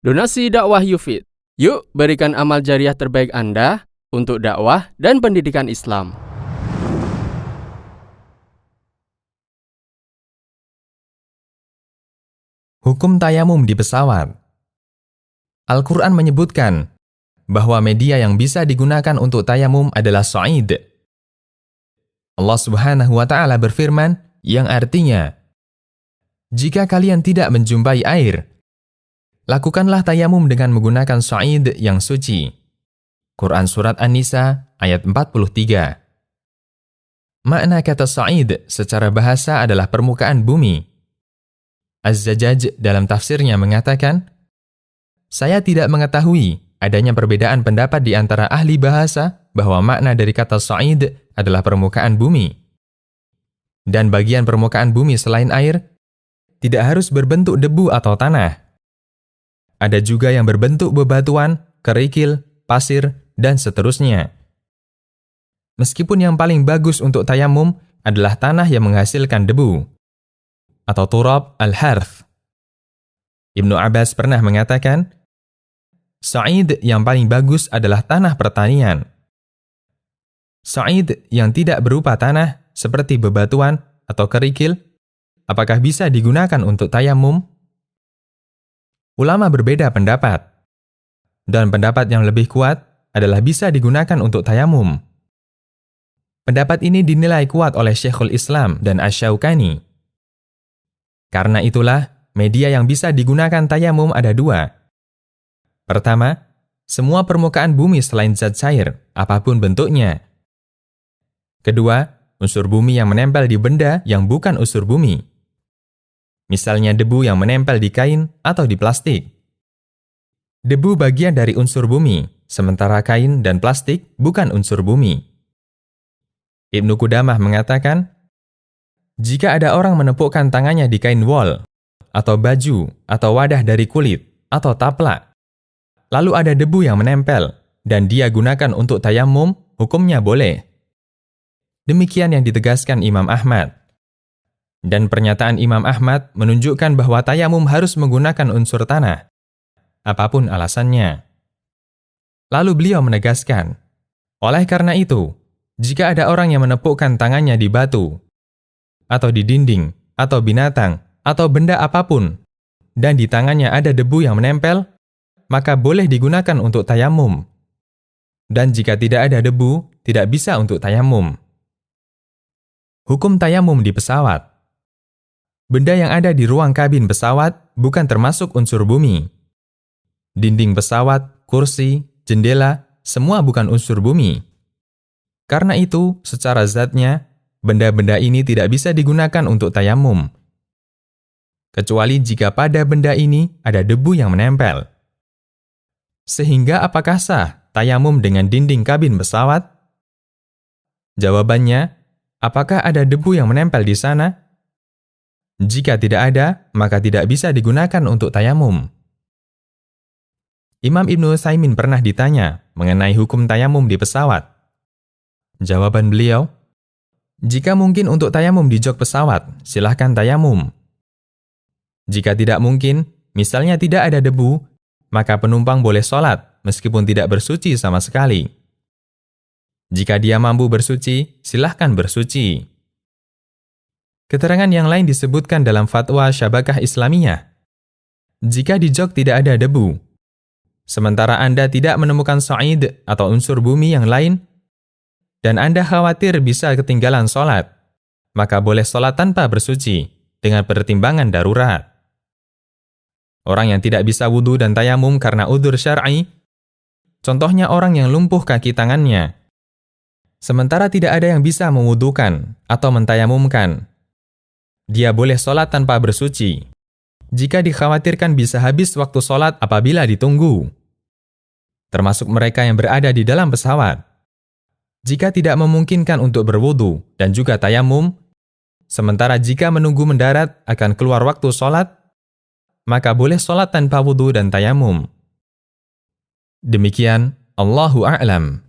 Donasi dakwah Yufid. Yuk berikan amal jariah terbaik Anda untuk dakwah dan pendidikan Islam. Hukum tayamum di pesawat. Al-Quran menyebutkan bahwa media yang bisa digunakan untuk tayamum adalah sa'id. Allah Subhanahu wa Ta'ala berfirman yang artinya, jika kalian tidak menjumpai air, lakukanlah tayamum dengan menggunakan sa'id yang suci. Quran Surat An-Nisa ayat 43. Makna kata sa'id secara bahasa adalah permukaan bumi. Az-Zajjaj dalam tafsirnya mengatakan, saya tidak mengetahui adanya perbedaan pendapat di antara ahli bahasa bahwa makna dari kata sa'id adalah permukaan bumi. Dan bagian permukaan bumi selain air tidak harus berbentuk debu atau tanah. Ada juga yang berbentuk bebatuan, kerikil, pasir, dan seterusnya. Meskipun yang paling bagus untuk tayamum adalah tanah yang menghasilkan debu, atau turab al-harth. Ibnu Abbas pernah mengatakan, sa'id yang paling bagus adalah tanah pertanian. Sa'id yang tidak berupa tanah, seperti bebatuan atau kerikil, apakah bisa digunakan untuk tayamum? Ulama berbeda pendapat, dan pendapat yang lebih kuat adalah bisa digunakan untuk tayamum. Pendapat ini dinilai kuat oleh Syekhul Islam dan Asy-Syaukani. Karena itulah, media yang bisa digunakan tayamum ada dua. Pertama, semua permukaan bumi selain zat cair, apapun bentuknya. Kedua, unsur bumi yang menempel di benda yang bukan unsur bumi. Misalnya debu yang menempel di kain atau di plastik. Debu bagian dari unsur bumi, sementara kain dan plastik bukan unsur bumi. Ibnu Qudamah mengatakan, jika ada orang menepukkan tangannya di kain wol, atau baju, atau wadah dari kulit, atau taplak, lalu ada debu yang menempel, dan dia gunakan untuk tayamum, hukumnya boleh. Demikian yang ditegaskan Imam Ahmad. Dan pernyataan Imam Ahmad menunjukkan bahwa tayamum harus menggunakan unsur tanah, apapun alasannya. Lalu beliau menegaskan, oleh karena itu, jika ada orang yang menepukkan tangannya di batu, atau di dinding, atau binatang, atau benda apapun, dan di tangannya ada debu yang menempel, maka boleh digunakan untuk tayamum. Dan jika tidak ada debu, tidak bisa untuk tayamum. Hukum tayamum di pesawat. Benda yang ada di ruang kabin pesawat bukan termasuk unsur bumi. Dinding pesawat, kursi, jendela, semua bukan unsur bumi. Karena itu, secara zatnya, benda-benda ini tidak bisa digunakan untuk tayamum. Kecuali jika pada benda ini ada debu yang menempel. Sehingga apakah sah tayamum dengan dinding kabin pesawat? Jawabannya, apakah ada debu yang menempel di sana? Jika tidak ada, maka tidak bisa digunakan untuk tayamum. Imam Ibnu Utsaimin pernah ditanya mengenai hukum tayamum di pesawat. Jawaban beliau, jika mungkin untuk tayamum di jok pesawat, silahkan tayamum. Jika tidak mungkin, misalnya tidak ada debu, maka penumpang boleh sholat meskipun tidak bersuci sama sekali. Jika dia mampu bersuci, silahkan bersuci. Keterangan yang lain disebutkan dalam fatwa Syabakah Islamiyah. Jika di jok tidak ada debu, sementara Anda tidak menemukan sa'id atau unsur bumi yang lain, dan Anda khawatir bisa ketinggalan sholat, maka boleh sholat tanpa bersuci dengan pertimbangan darurat. Orang yang tidak bisa wudhu dan tayamum karena udzur syar'i, contohnya orang yang lumpuh kaki tangannya, sementara tidak ada yang bisa mewudhukan atau mentayamumkan, dia boleh sholat tanpa bersuci, jika dikhawatirkan bisa habis waktu sholat apabila ditunggu. Termasuk mereka yang berada di dalam pesawat. Jika tidak memungkinkan untuk berwudu dan juga tayamum, sementara jika menunggu mendarat akan keluar waktu sholat, maka boleh sholat tanpa wudu dan tayamum. Demikian, Allahu a'lam.